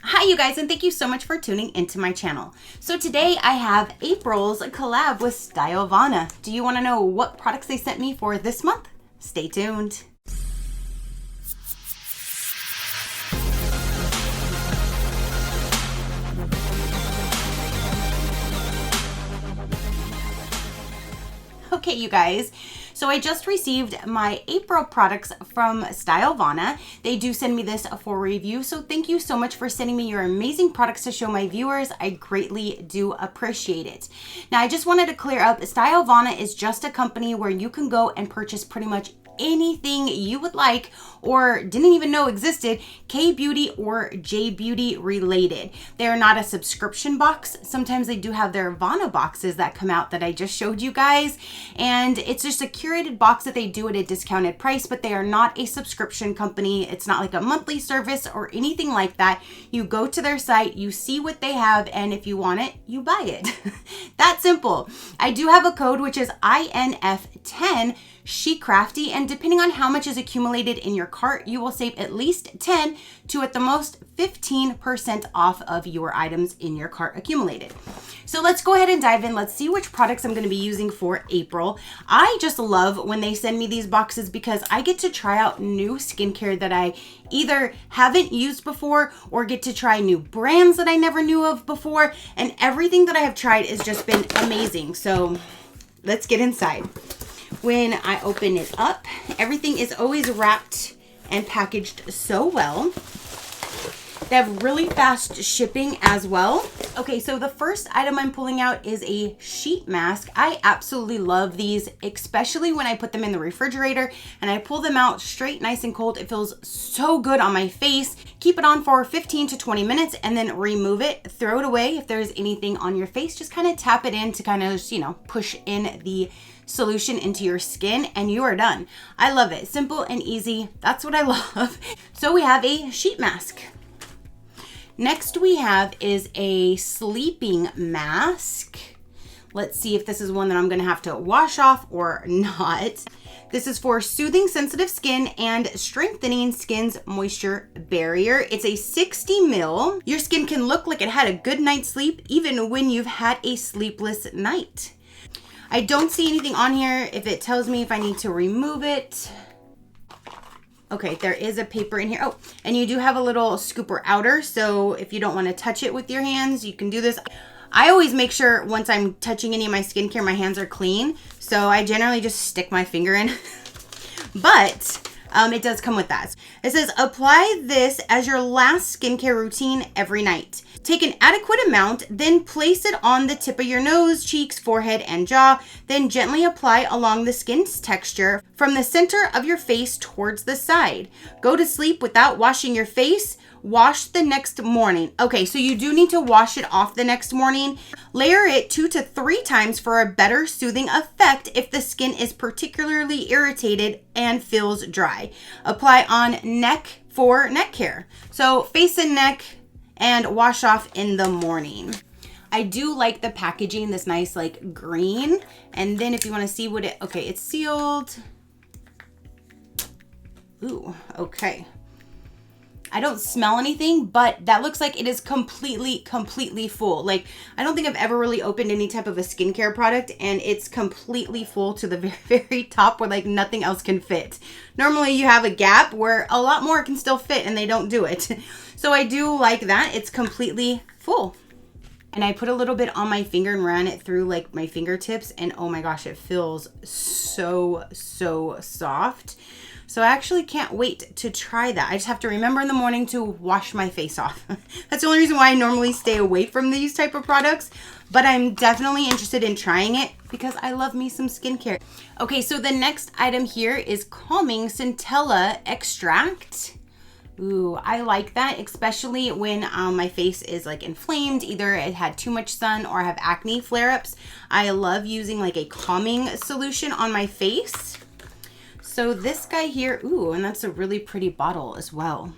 Hi you guys, and thank you so much for tuning into my channel. So today I have April's collab with Stylevana. Do you want to know what products they sent me for this month? Stay tuned. Okay, you guys, so I just received my April products from Stylevana. They do send me this for review, so thank you so much for sending me your amazing products to show my viewers. I greatly do appreciate it. Now, I just wanted to clear up, Stylevana is just a company where you can go and purchase pretty much anything you would like or didn't even know existed, K-beauty or J-beauty related. They're not a subscription box. Sometimes they do have their Vana boxes that come out that I just showed you guys, and it's just a curated box that they do at a discounted price, but they are not a subscription company. It's not like a monthly service or anything like that. You go to their site, you see what they have, and if you want it, you buy it. That simple. I do have a code which is INF10 SheCrafty, and depending on how much is accumulated in your cart, you will save at least 10 to at the most 15% off of your items in your cart accumulated. So let's go ahead and dive in. Let's see which products I'm going to be using for April. I just love when they send me these boxes because I get to try out new skincare that I either haven't used before or get to try new brands that I never knew of before, and everything that I have tried has just been amazing. So let's get inside. When I open it up, everything is always wrapped and packaged so well. They have really fast shipping as well. Okay, so the first item I'm pulling out is a sheet mask. I absolutely love these, especially when I put them in the refrigerator and I pull them out straight, nice and cold. It feels so good on my face. Keep it on for 15 to 20 minutes and then remove it, throw it away. If there's anything on your face, just kind of tap it in to kind of, push in the solution into your skin and you are done. I love it. Simple and easy. That's what I love. So we have a sheet mask. Next we have is a sleeping mask. Let's see if this is one that I'm going to have to wash off or not. This is for soothing sensitive skin and strengthening skin's moisture barrier. It's a 60 ml. Your skin can look like it had a good night's sleep even when you've had a sleepless night. I don't see anything on here if it tells me if I need to remove it. Okay, there is a paper in here. Oh, and you do have a little scooper outer, so if you don't want to touch it with your hands, you can do this. I always make sure once I'm touching any of my skincare, my hands are clean, so I generally just stick my finger in. But it does come with that. It says, apply this as your last skincare routine every night. Take an adequate amount, then place it on the tip of your nose, cheeks, forehead, and jaw. Then gently apply along the skin's texture from the center of your face towards the side. Go to sleep without washing your face. Wash the next morning. Okay, so you do need to wash it off the next morning. Layer it 2 to 3 times for a better soothing effect if the skin is particularly irritated and feels dry. Apply on neck for neck care. So face and neck, and wash off in the morning. I do like the packaging, this nice like green. And then if you want to see what it's sealed. Ooh, okay. I don't smell anything, but that looks like it is completely full. Like, I don't think I've ever really opened any type of a skincare product and it's completely full to the very top where like nothing else can fit. Normally you have a gap where a lot more can still fit and they don't do it. So I do like that. It's completely full. And I put a little bit on my finger and ran it through like my fingertips, and oh my gosh, it feels so soft. So I actually can't wait to try that. I just have to remember in the morning to wash my face off. That's the only reason why I normally stay away from these type of products, but I'm definitely interested in trying it because I love me some skincare. Okay, so the next item here is Calming Centella Extract. Ooh, I like that, especially when my face is like inflamed. Either it had too much sun or I have acne flare-ups. I love using like a calming solution on my face. So this guy here, ooh, and that's a really pretty bottle as well.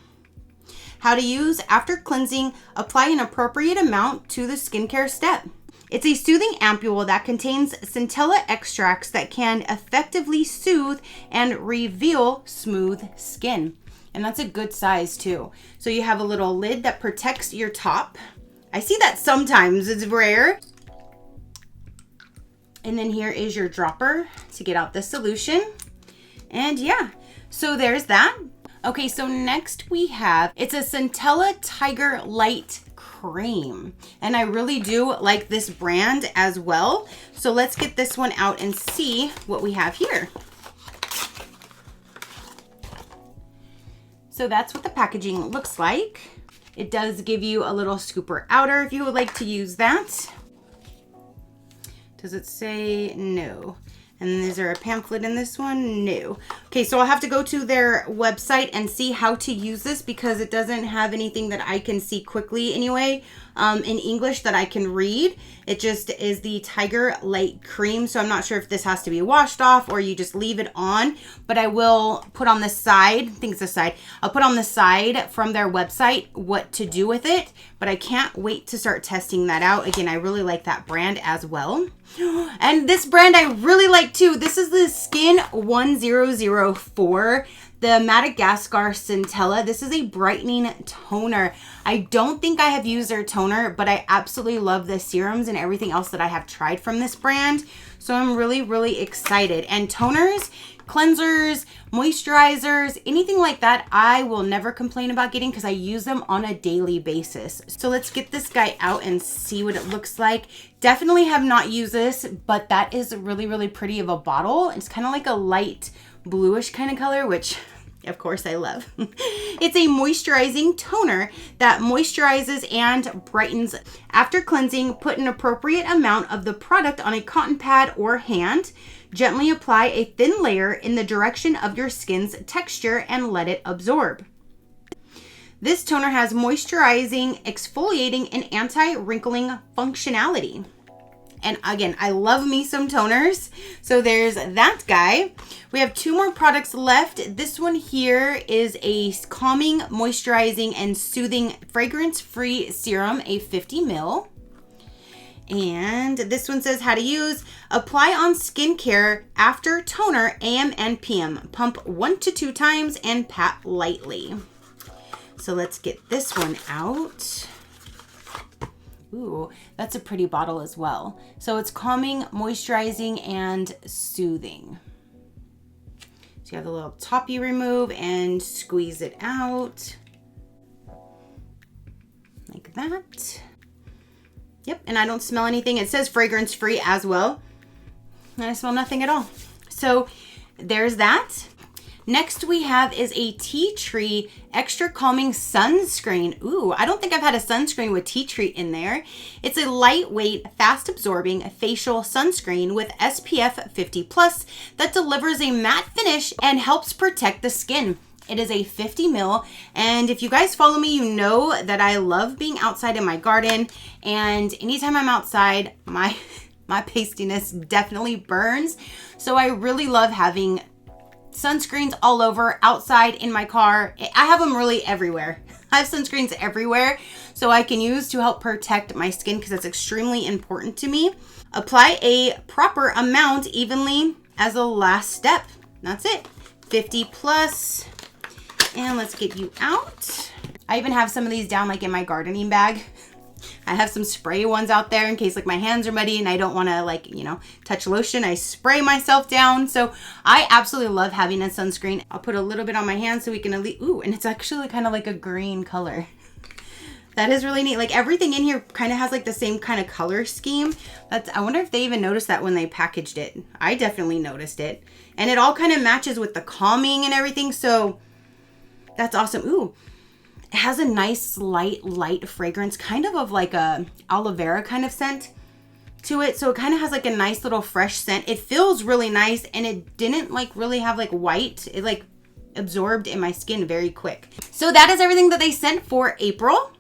How to use after cleansing, apply an appropriate amount to the skincare step. It's a soothing ampule that contains centella extracts that can effectively soothe and reveal smooth skin. And that's a good size too. So you have a little lid that protects your top. I see that sometimes, it's rare. And then here is your dropper to get out the solution. And yeah, so there's that. Okay, so next we have, it's a Centella Tiger Light Cream. And I really do like this brand as well. So let's get this one out and see what we have here. So that's what the packaging looks like. It does give you a little scooper outer if you would like to use that. Does it say no? And is there a pamphlet in this one? No. Okay, so I'll have to go to their website and see how to use this because it doesn't have anything that I can see quickly anyway in English that I can read. It just is the Tiger Light Cream. So I'm not sure if this has to be washed off or you just leave it on, but I will put on the side, I think it's the side, I'll put on the side from their website what to do with it, but I can't wait to start testing that out. Again, I really like that brand as well. And this brand I really like too. This is the Skin 1004, the Madagascar Centella. This is a brightening toner. I don't think I have used their toner, but I absolutely love the serums and everything else that I have tried from this brand. So I'm really, really excited. And toners, cleansers, moisturizers, anything like that, I will never complain about getting because I use them on a daily basis. So let's get this guy out and see what it looks like. Definitely have not used this, but that is really, really pretty of a bottle. It's kind of like a light bluish kind of color, which of course I love. It's a moisturizing toner that moisturizes and brightens. After cleansing, put an appropriate amount of the product on a cotton pad or hand. Gently apply a thin layer in the direction of your skin's texture and let it absorb. This toner has moisturizing, exfoliating, and anti-wrinkling functionality. And again, I love me some toners. So there's that guy. We have two more products left. This one here is a calming, moisturizing, and soothing fragrance-free serum, a 50 ml. And this one says how to use. Apply on skincare after toner AM and PM. Pump 1 to 2 times and pat lightly. So let's get this one out. Ooh, that's a pretty bottle as well. So it's calming, moisturizing, and soothing. So you have the little top you remove and squeeze it out. Like that. Yep, and I don't smell anything. It says fragrance free as well. And I smell nothing at all. So there's that. Next we have is a tea tree extra calming sunscreen. Ooh, I don't think I've had a sunscreen with tea tree in there. It's a lightweight, fast absorbing facial sunscreen with SPF 50+ that delivers a matte finish and helps protect the skin. It is a 50 ml, and if you guys follow me, you know that I love being outside in my garden, and anytime I'm outside, my pastiness definitely burns. So I really love having sunscreens all over, outside, in my car. I have them really everywhere. I have sunscreens everywhere so I can use to help protect my skin because it's extremely important to me. Apply a proper amount evenly as a last step. That's it. 50+. And let's get you out. I even have some of these down like in my gardening bag. I have some spray ones out there in case like my hands are muddy and I don't want to like, you know, touch lotion. I spray myself down. So I absolutely love having a sunscreen. I'll put a little bit on my hand so we can at least, ooh, and it's actually kind of like a green color. That is really neat. Like everything in here kind of has like the same kind of color scheme. I wonder if they even noticed that when they packaged it. I definitely noticed it. And it all kind of matches with the calming and everything. So that's awesome. Ooh. It has a nice light fragrance, kind of like a aloe vera kind of scent to it. So it kind of has like a nice little fresh scent. It feels really nice and it didn't like really have like white. It like absorbed in my skin very quick. So that is everything that they sent for April.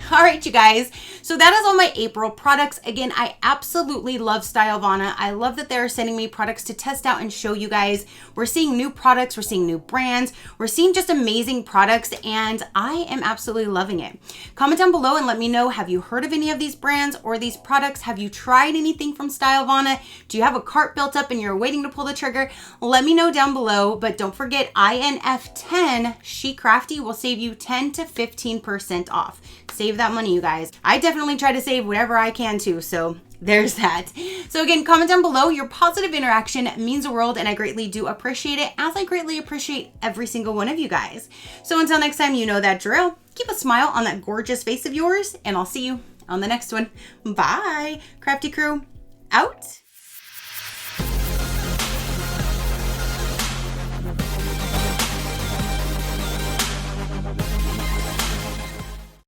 All right, you guys. So that is all my April products. Again, I absolutely love Stylevana. I love that they're sending me products to test out and show you guys. We're seeing new products. We're seeing new brands. We're seeing just amazing products, and I am absolutely loving it. Comment down below and let me know, have you heard of any of these brands or these products? Have you tried anything from Stylevana? Do you have a cart built up and you're waiting to pull the trigger? Let me know down below, but don't forget INF10 SheCrafty will save you 10 to 15% off. Save that money, you guys. I definitely try to save whatever I can too, so there's that. So again, comment down below. Your positive interaction means the world, and I greatly do appreciate it, as I greatly appreciate every single one of you guys. So until next time, you know that drill. Keep a smile on that gorgeous face of yours, and I'll see you on the next one. Bye. Crafty crew, out.